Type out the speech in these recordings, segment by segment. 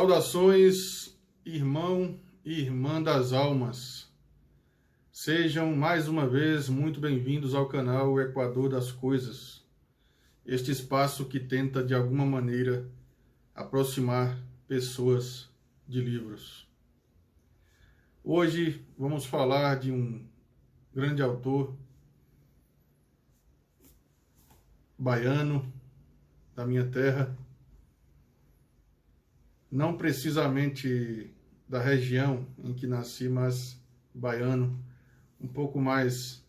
Saudações, irmão e irmã das almas. Sejam mais uma vez muito bem-vindos ao canal Equador das Coisas. Este espaço que tenta de alguma maneira aproximar pessoas de livros. Hoje vamos falar de um grande autor baiano da minha terra, não precisamente da região em que nasci, mas baiano, um pouco mais,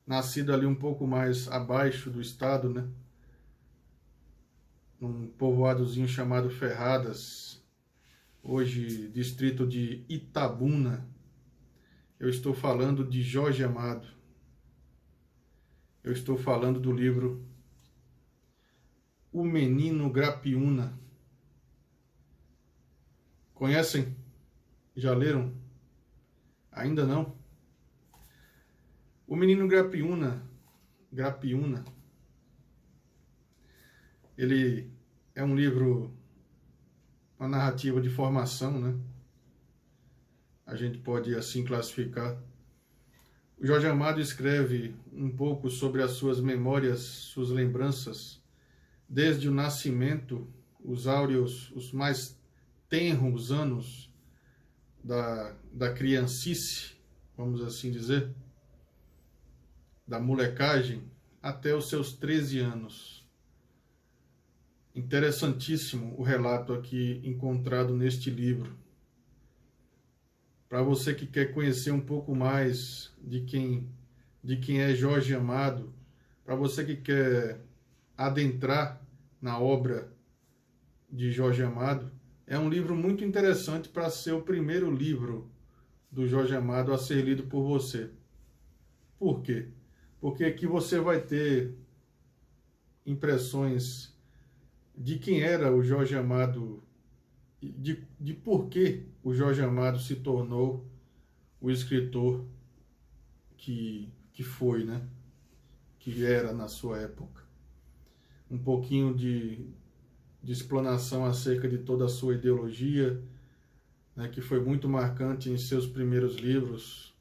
nascido ali um pouco mais abaixo do estado, né? Num povoadozinho chamado Ferradas, hoje distrito de Itabuna. Eu estou falando de Jorge Amado. Eu estou falando do livro O Menino Grapiúna. Conhecem? Já leram? Ainda não? O Menino Grapiúna, ele é um livro, uma narrativa de formação, né? A gente pode assim classificar. O Jorge Amado escreve um pouco sobre as suas memórias, suas lembranças, desde o nascimento, os áureos, os mais tenros anos da criancice, vamos assim dizer, da molecagem, até os seus 13 anos. Interessantíssimo o relato aqui encontrado neste livro. Para você que quer conhecer um pouco mais de quem é Jorge Amado, para você que quer adentrar na obra de Jorge Amado, é um livro muito interessante para ser o primeiro livro do Jorge Amado a ser lido por você. Por quê? Porque aqui você vai ter impressões de quem era o Jorge Amado, de por que o Jorge Amado se tornou o escritor que foi, né? Que era na sua época. Um pouquinho de explanação acerca de toda a sua ideologia, né, que foi muito marcante em seus primeiros livros.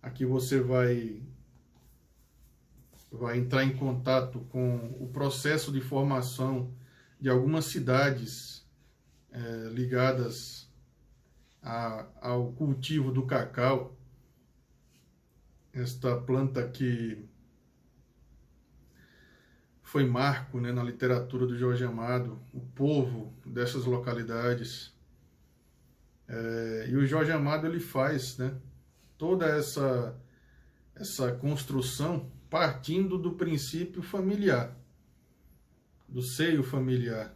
Aqui você vai entrar em contato com o processo de formação de algumas cidades ligadas ao cultivo do cacau, esta planta que foi marco, né, na literatura do Jorge Amado, o povo dessas localidades. E o Jorge Amado ele faz, né, toda essa construção partindo do princípio familiar, do seio familiar,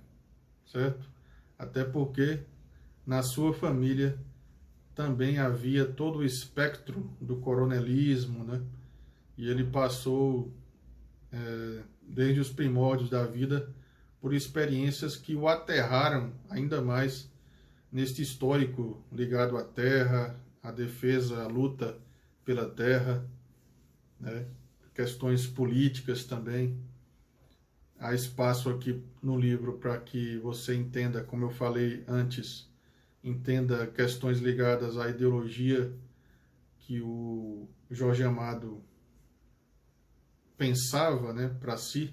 certo? Até porque na sua família também havia todo o espectro do coronelismo, né? E ele passou desde os primórdios da vida por experiências que o aterraram ainda mais neste histórico ligado à terra, à defesa, à luta pela terra, né? Questões políticas também. Há espaço aqui no livro para que você entenda, como eu falei antes, entenda questões ligadas à ideologia que o Jorge Amado pensava, né, para si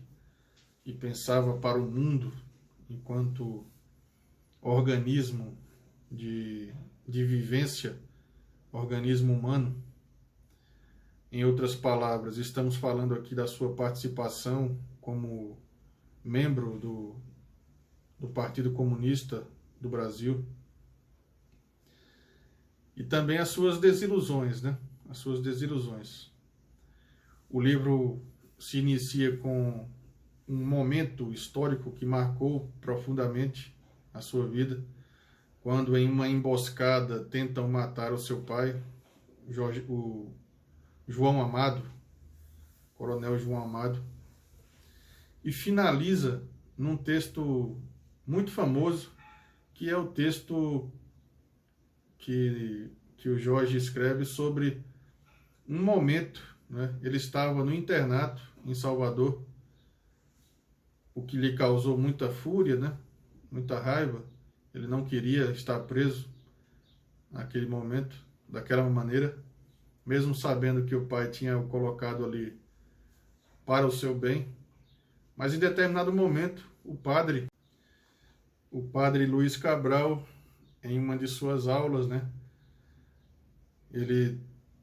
e pensava para o mundo enquanto organismo de vivência, organismo humano. Em outras palavras, estamos falando aqui da sua participação como membro do Partido Comunista do Brasil e também as suas desilusões, né? As suas desilusões. O livro se inicia com um momento histórico que marcou profundamente a sua vida, quando em uma emboscada tentam matar o seu pai, o João Amado, Coronel João Amado, e finaliza num texto muito famoso, que é o texto que o Jorge escreve sobre um momento, né? Ele estava no internato em Salvador, o que lhe causou muita fúria, né? Muita raiva. Ele não queria estar preso naquele momento, daquela maneira, mesmo sabendo que o pai tinha o colocado ali para o seu bem. Mas em determinado momento, o padre Luiz Cabral, em uma de suas aulas, né, ele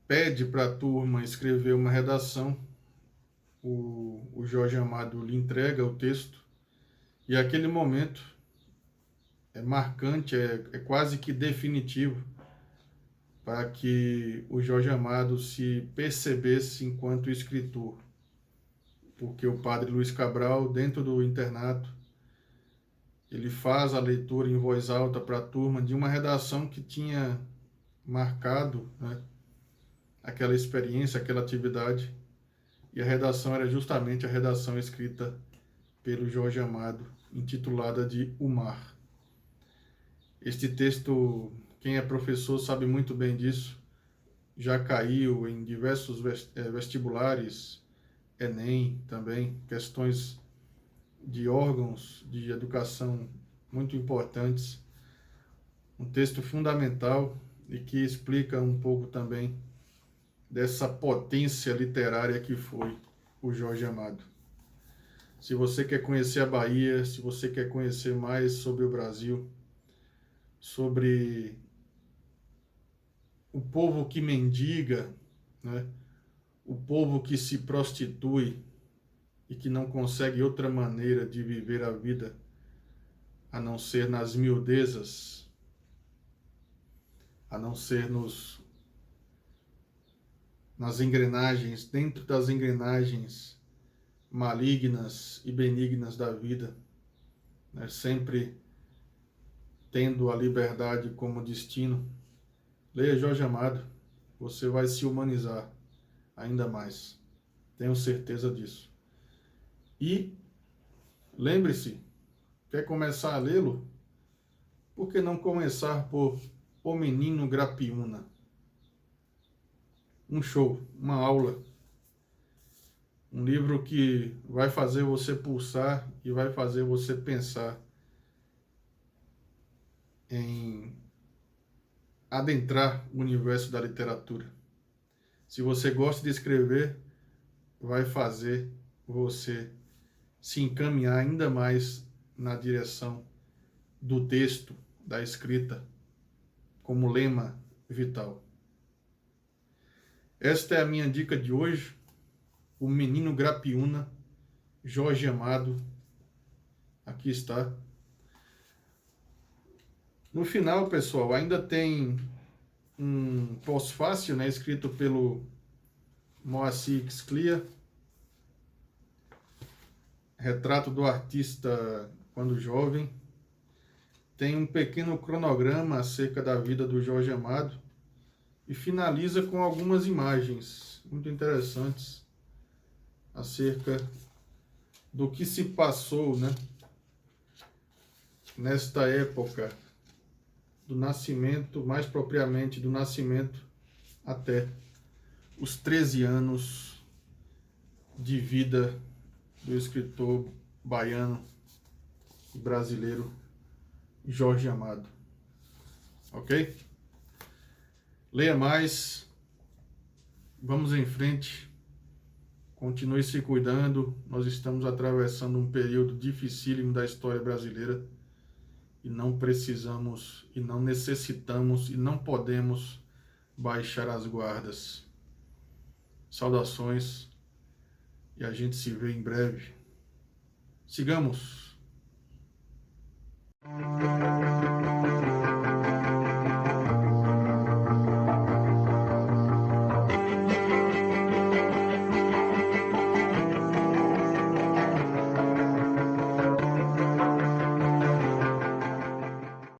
pede para a turma escrever uma redação. O Jorge Amado lhe entrega o texto, e aquele momento é marcante, é quase que definitivo para que o Jorge Amado se percebesse enquanto escritor. Porque o padre Luiz Cabral, dentro do internato, ele faz a leitura em voz alta para a turma de uma redação que tinha marcado, né, aquela experiência, aquela atividade, e a redação era justamente a redação escrita pelo Jorge Amado, intitulada de O Mar. Este texto, quem é professor sabe muito bem disso, já caiu em diversos vestibulares, Enem também, questões de órgãos de educação muito importantes. Um texto fundamental e que explica um pouco também dessa potência literária que foi o Jorge Amado. Se você quer conhecer a Bahia, se você quer conhecer mais sobre o Brasil, sobre o povo que mendiga, né? O povo que se prostitui e que não consegue outra maneira de viver a vida a não ser nas miudezas, a não ser nas engrenagens, dentro das engrenagens malignas e benignas da vida, né? Sempre tendo a liberdade como destino. Leia Jorge Amado, você vai se humanizar ainda mais, tenho certeza disso. E lembre-se, quer começar a lê-lo? Por que não começar por O Menino Grapiúna? Um show, uma aula, um livro que vai fazer você pulsar e vai fazer você pensar em adentrar o universo da literatura. Se você gosta de escrever, vai fazer você se encaminhar ainda mais na direção do texto, da escrita, como lema vital. Esta é a minha dica de hoje, O Menino Grapiúna, Jorge Amado. Aqui está. No final, pessoal, ainda tem um pós-fácil, né, escrito pelo Moacir Sclia, retrato do artista quando jovem. Tem um pequeno cronograma acerca da vida do Jorge Amado e finaliza com algumas imagens muito interessantes acerca do que se passou, né, nesta época do nascimento, mais propriamente do nascimento até os 13 anos de vida do escritor baiano e brasileiro Jorge Amado. Ok? Leia mais, vamos em frente, continue se cuidando. Nós estamos atravessando um período dificílimo da história brasileira e não precisamos, e não necessitamos, e não podemos baixar as guardas. Saudações e a gente se vê em breve. Sigamos!